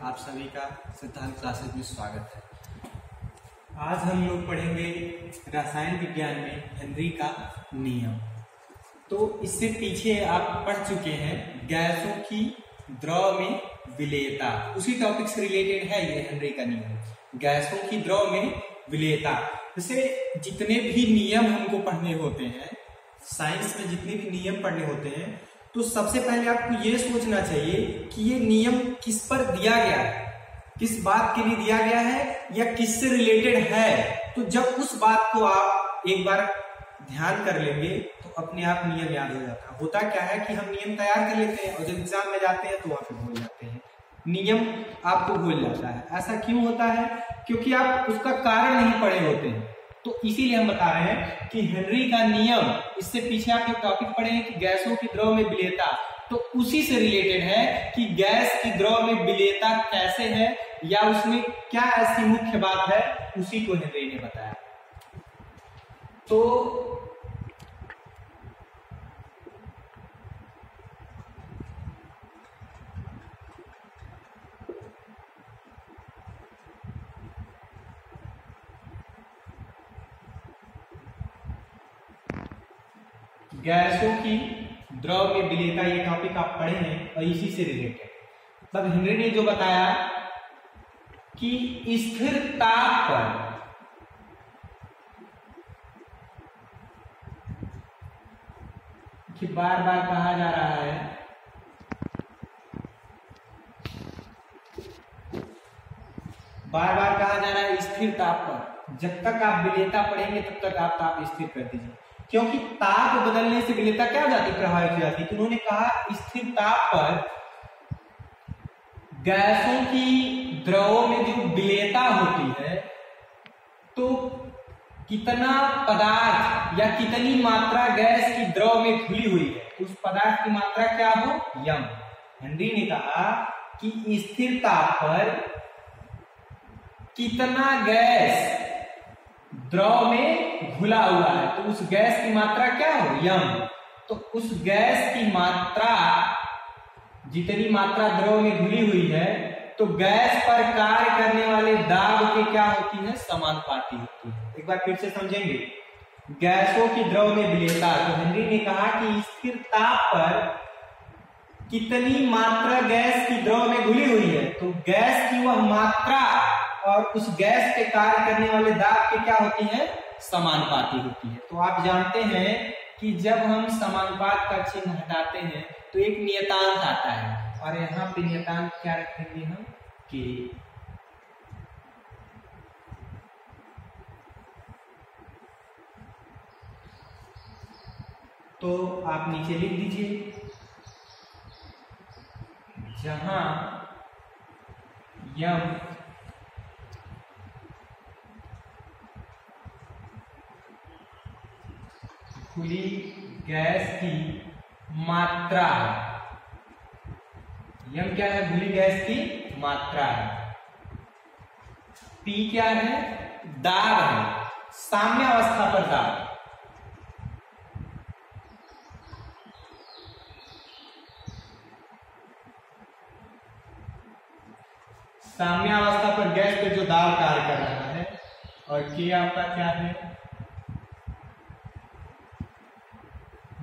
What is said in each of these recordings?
आप सभी का सिद्धांत क्लासेस में स्वागत है। आज हम लोग पढ़ेंगे रसायन विज्ञान में हेनरी का नियम। तो इससे पीछे आप पढ़ चुके हैं गैसों की द्रव में विलेयता, उसी टॉपिक से रिलेटेड है ये हेनरी का नियम, गैसों की द्रव में विलेयता। जैसे जितने भी नियम हमको पढ़ने होते हैं, साइंस में जितने भी नियम पढ़ने होते हैं, तो सबसे पहले आपको ये सोचना चाहिए कि ये नियम किस पर दिया गया है, किस बात के लिए दिया गया है या किससे रिलेटेड है। तो जब उस बात को आप एक बार ध्यान कर लेंगे तो अपने आप नियम याद हो जाता है। होता क्या है कि हम नियम तैयार कर लेते हैं और जब एग्जाम में जाते हैं तो वहां पे भूल जाते हैं, नियम आपको भूल जाता है। ऐसा क्यों होता है? क्योंकि आप उसका कारण नहीं पढ़े होते हैं। तो इसीलिए हम बता रहे हैं कि हेनरी का नियम, इससे पीछे आप एक टॉपिक पढ़े हैं कि गैसों की द्रव में विलेयता, तो उसी से रिलेटेड है कि गैस की द्रव में विलेयता कैसे है या उसमें क्या ऐसी मुख्य बात है, उसी को हेनरी ने बताया। तो गैसों की द्रव में विलेयता, ये टॉपिक आप पढ़े हैं और इसी से रिलेटेड। तब हेनरी ने जो बताया कि स्थिर ताप पर कि बार बार कहा जा रहा है स्थिर ताप पर, जब तक आप विलेयता पढ़ेंगे तब तक आप ताप स्थिर कर दीजिए, क्योंकि ताप बदलने से विलेयता क्या हो जाती है, प्रभावित हो जाती है। तो उन्होंने कहा स्थिर ताप पर गैसों की द्रवों में जो विलेयता होती है, तो कितना पदार्थ या कितनी मात्रा गैस की द्रव में घुली हुई है, उस पदार्थ की मात्रा क्या हो, यम। हेनरी ने कहा कि स्थिर ताप पर कितना गैस द्रव में घुला हुआ है, तो उस गैस की मात्रा क्या हो, यम। तो उस गैस की मात्रा, जितनी मात्रा द्रव में घुली हुई है, तो गैस पर कार्य करने वाले दाब के क्या होती है, समानुपाती होती है। एक बार फिर से समझेंगे, गैसों की द्रव में विलेयता। तो हेनरी ने कहा कि स्थिर ताप पर कितनी मात्रा गैस की द्रव में घुली हुई है, तो गैस की वह मात्रा और उस गैस पे कार्य करने वाले दाब के क्या होती है, समानुपाती होती है। तो आप जानते हैं कि जब हम समानुपात का चिन्ह हटाते हैं तो एक नियतांक आता है, और यहाँ पे नियतांक क्या रखेंगे हम, कि तो आप नीचे लिख दीजिए, जहां यम खुली गैस की मात्रा है, यम क्या है, खुली गैस की मात्रा है, पी क्या है, दाब है, साम्यावस्था पर दाब। साम्यावस्था पर गैस पे जो दाब कार्य कर रहा है, और के आपका क्या है,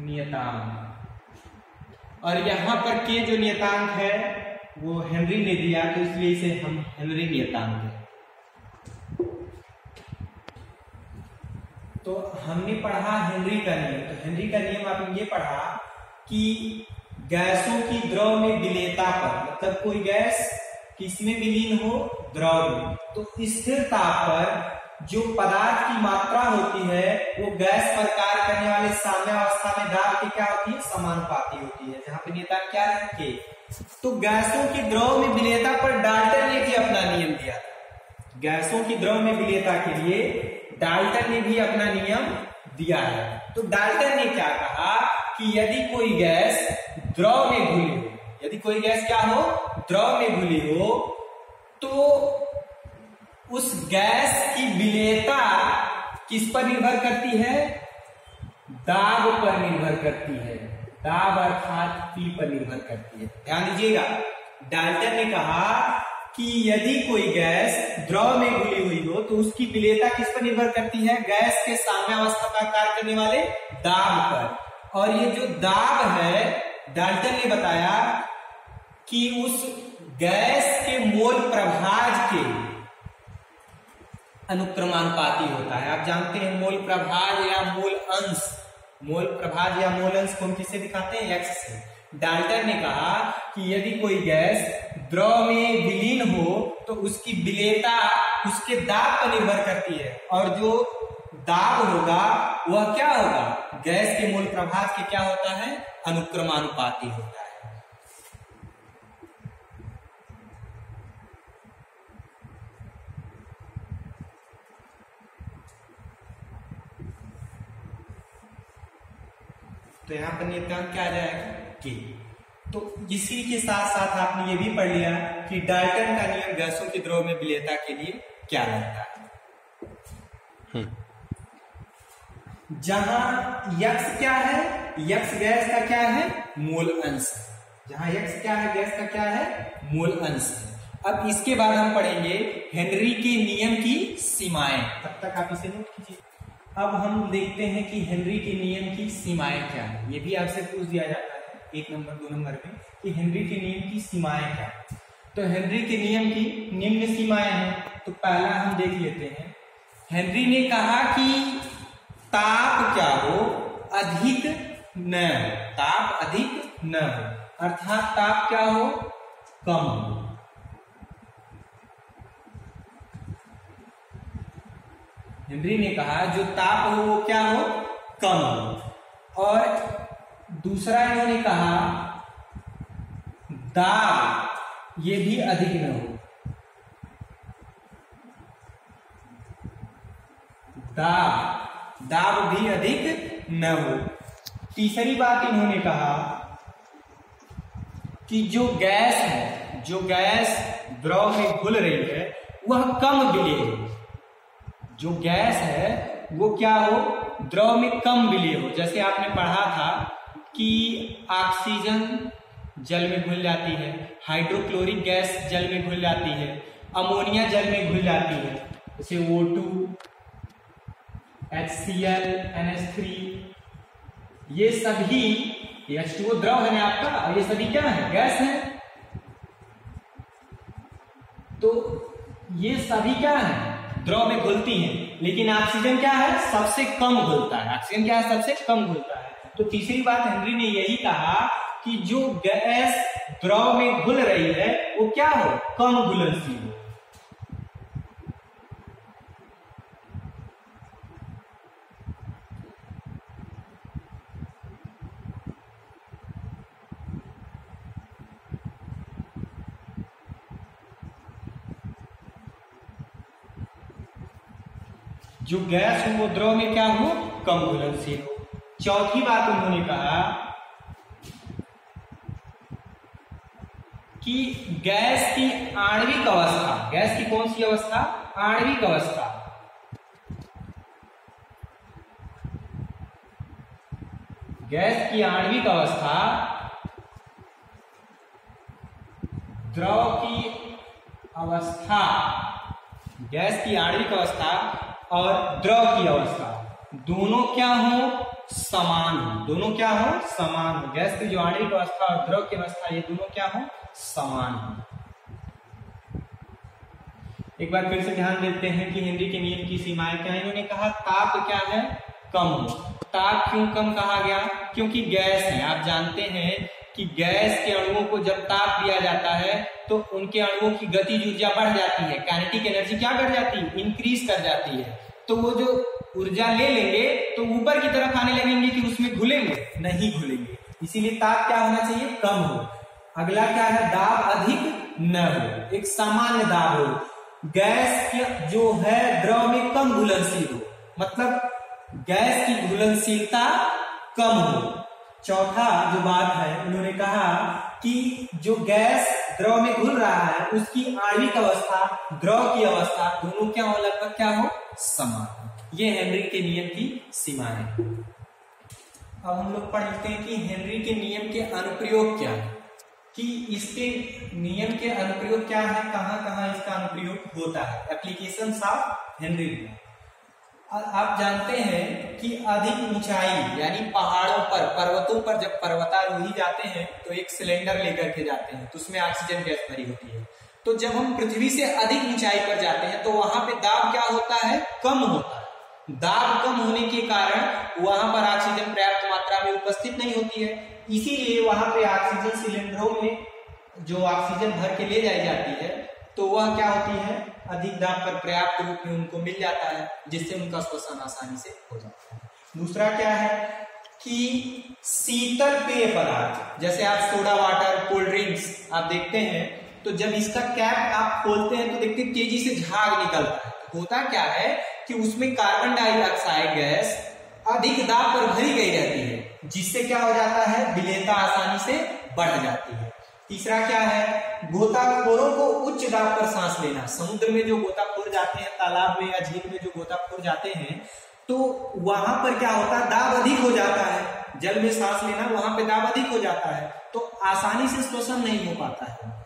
नियतांक। और यहां पर के जो नियतांक है वो हेनरी ने दिया, तो इसलिए इसे हम हेनरी नियतांक दें। तो हमने पढ़ा हेनरी का नियम। तो हेनरी का नियम आपने ये पढ़ा कि गैसों की द्रव में विलेयता पर, मतलब कोई गैस किसमें विलीन हो, द्रव में, तो स्थिर ताप पर जो पदार्थ की मात्रा होती है वो गैस पर कार्य करने वाले साम्यावस्था में दाब की क्या होती है, समानुपाती होती है। जहां पे नियतांक क्या है, के। तो गैसों की द्रव में विलेयता पर डाल्टन ने भी अपना नियम दिया था। गैसों की द्रव में विलेयता के लिए डाल्टन ने भी अपना नियम दिया है। तो डाल्टन ने क्या कहा कि यदि कोई गैस द्रव में घुली हो, यदि कोई गैस क्या हो, द्रव में घुली हो, तो उस गैस की विलेयता किस पर निर्भर करती है, दाब पर निर्भर करती है, दाब अर्थात पी पर निर्भर करती है। ध्यान दीजिएगा, डाल्टन ने कहा कि यदि कोई गैस द्रव में घुली हुई हो तो उसकी विलेयता किस पर निर्भर करती है? गैस के साम्यावस्था का कार्य करने वाले दाब पर। और ये जो दाब है, डाल्टन ने बताया कि उस गैस के मोल प्रभाज के अनुक्रमानुपाती होता है। आप जानते हैं मोल प्रभाज या मोल अंश, मोल प्रभाज या मोल अंश को हम किससे दिखाते हैं? एक्स से। डाल्टन ने कहा कि यदि कोई गैस द्रव में विलीन हो तो उसकी विलेयता उसके दाब पर निर्भर करती है, और जो दाब होगा वह क्या होगा? गैस के मोल प्रभाज के क्या होता है? अनुक्रमानुपाती होता है। तो यहां पर नियतांक क्या आ जाएगा? के। तो इसी के साथ साथ आपने ये भी पढ़ लिया कि डाल्टन का नियम गैसों के द्रव में विलेयता के लिए क्या लगता है। जहां यक्स क्या है? यक्स गैस का क्या है? मोल अंश। जहां यक्स क्या है? गैस का क्या है? मोल अंश है। अब इसके बाद हम पढ़ेंगे हेनरी के नियम की सीमाएं। तब तक आप इसे नोट कीजिए। अब हम देखते हैं कि हेनरी के नियम की सीमाएं क्या है। ये भी आपसे पूछ दिया जाता है 1 नंबर 2 नंबर में कि हेनरी के नियम की सीमाएं क्या है। तो हेनरी के नियम की निम्न सीमाएं हैं। तो पहला हम देख लेते हैं। हेनरी ने कहा कि ताप क्या हो? अधिक न हो। ताप अधिक न हो, अर्थात ताप क्या हो? कम हो। हेनरी ने कहा जो ताप हो वो क्या हो? कम हो। और दूसरा इन्होंने कहा दाब ये भी अधिक न हो। दाब भी अधिक न हो। तीसरी बात इन्होंने कहा कि जो गैस है, जो गैस द्रव में घुल रही है वह कम विलेय हो। जो गैस है वो क्या हो? द्रव में कम विलेय हो। जैसे आपने पढ़ा था कि ऑक्सीजन जल में घुल जाती है, हाइड्रोक्लोरिक गैस जल में घुल जाती है, अमोनिया जल में घुल जाती है, जैसे O2, HCl, NH3, ये सभी H2O द्रव है ना आपका, और ये सभी क्या है? गैस है। तो ये सभी क्या है? द्रव में घुलती हैं, लेकिन ऑक्सीजन क्या है? सबसे कम घुलता है। ऑक्सीजन क्या है? सबसे कम घुलता है। तो तीसरी बात हेनरी ने यही कहा कि जो गैस द्रव में घुल रही है वो क्या हो? कम घुलनशील हो। जो गैस हो वो द्रव में क्या हो? कम घुलनशील हो। चौथी बात उन्होंने कहा कि गैस की आणविक अवस्था, गैस की कौन सी अवस्था? आणविक अवस्था। गैस की आणविक अवस्था द्रव की अवस्था, गैस की आणविक अवस्था और द्रव की अवस्था दोनों क्या हो? समान हो। दोनों क्या हो? समान हो। गैस की जो आणविक अवस्था और द्रव की अवस्था ये दोनों क्या हो? समान हो। एक बार फिर से ध्यान देते हैं कि हेनरी के नियम की सीमाएं क्या है। इन्होंने कहा ताप क्या है? कम हो। ताप क्यों कम कहा गया? क्योंकि गैस है। आप जानते हैं कि गैस के अणुओं को जब ताप दिया जाता है तो उनके अणुओं की गतिज ऊर्जा बढ़ जाती है, काइनेटिक एनर्जी क्या कर जाती है? इंक्रीज कर जाती है। तो वो जो ऊर्जा ले लेंगे तो ऊपर की तरफ आने लगेंगे कि उसमें घुलेंगे? नहीं घुलेंगे। इसीलिए ताप क्या होना चाहिए? कम हो। अगला क्या है? दाब अधिक न हो, एक सामान्य दाब हो। गैस जो है द्रव में कम घुलनशील हो, मतलब गैस की घुलनशीलता कम हो। चौथा जो बात है उन्होंने कहा कि जो गैस द्रव में घुल रहा है उसकी आणविक अवस्था, द्रव की अवस्था दोनों क्या हो? लगभग क्या हो? समान। ये हेनरी के नियम की सीमा है। अब हम लोग पढ़ते हैं कि हेनरी के नियम के अनुप्रयोग क्या है। कि इसके नियम के अनुप्रयोग क्या है, कहाँ कहाँ इसका अनुप्रयोग होता है। Applications of Henry law. आप जानते हैं कि अधिक ऊंचाई यानी पहाड़ों पर, पर्वतों पर जब पर्वतारोही जाते हैं तो एक सिलेंडर लेकर के जाते हैं, तो उसमें ऑक्सीजन गैस भरी होती है। तो जब हम पृथ्वी से अधिक ऊंचाई पर जाते हैं तो वहां पे दाब क्या होता है, कम होता है। दाब कम होने के कारण वहां पर ऑक्सीजन पर्याप्त मात्रा में उपस्थित नहीं होती है, इसीलिए वहां पे ऑक्सीजन सिलेंडरों में जो ऑक्सीजन भर के ले जाई जाती है तो वह क्या होती है, अधिक दाब पर पर्याप्त रूप में उनको मिल जाता है, जिससे उनका श्वसन आसानी से हो जाता है। दूसरा क्या है कि शीतल पेय पदार्थ, जैसे आप सोडा वाटर, कोल्ड ड्रिंक्स आप देखते हैं तो जब इसका कैप आप खोलते हैं तो देखते हैं तेजी से झाग निकलता है। तो होता क्या है कि उसमें कार्बन डाइऑक्साइड गैस अधिक दाब पर भरी गई रहती है, जिससे क्या हो जाता है, विलेयता आसानी से बढ़ जाती है। तीसरा क्या है, गोताखोरों को उच्च दाब पर सांस लेना। समुद्र में जो गोताखोर जाते हैं, तालाब में या झील में जो गोताखोर जाते हैं, तो वहां पर क्या होता है, दाब अधिक हो जाता है। जल में सांस लेना, वहां पे दाब अधिक हो जाता है, तो आसानी से श्वसन नहीं हो पाता है।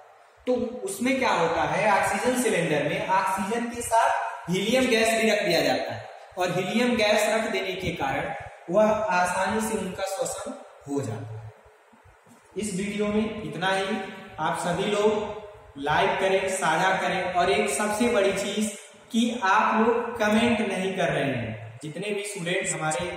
तो उसमें क्या होता है, ऑक्सीजन सिलेंडर में ऑक्सीजन के साथ हीलियम गैस भी रख दिया जाता है, और हीलियम गैस रख देने के कारण वह आसानी से उनका श्वसन हो जाता है। इस वीडियो में इतना ही। आप सभी लोग लाइक करें, साझा करें, और एक सबसे बड़ी चीज कि आप लोग कमेंट नहीं कर रहे हैं। जितने भी स्टूडेंट्स हमारे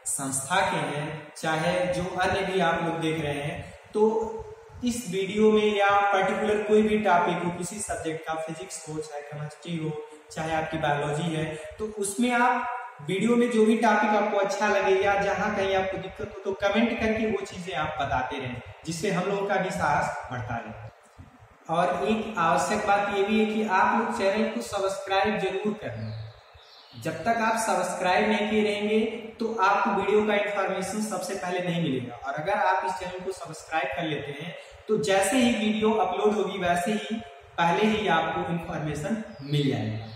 संस्था के हैं, चाहे जो अन्य भी आप लोग देख रहे हैं, तो इस वीडियो में या पर्टिकुलर कोई भी टॉपिक हो, किसी सब्जेक्ट का, फिजिक्स हो, चाहे केमिस्ट्री हो, चाहे आपकी बायोलॉजी है, तो उसमें आप वीडियो में जो भी टॉपिक आपको अच्छा लगे या जहां कहीं आपको दिक्कत हो तो कमेंट करके वो चीजें आप बताते रहें, जिससे हम लोगों का विश्वास बढ़ता रहे। और एक आवश्यक बात ये भी है कि आप लोग चैनल को सब्सक्राइब जरूर करें। जब तक आप सब्सक्राइब नहीं किए रहेंगे तो आपको वीडियो का इंफॉर्मेशन सबसे पहले नहीं मिलेगा, और अगर आप इस चैनल को सब्सक्राइब कर लेते हैं तो जैसे ही वीडियो अपलोड होगी वैसे ही पहले ही आपको इंफॉर्मेशन मिल जाएगा।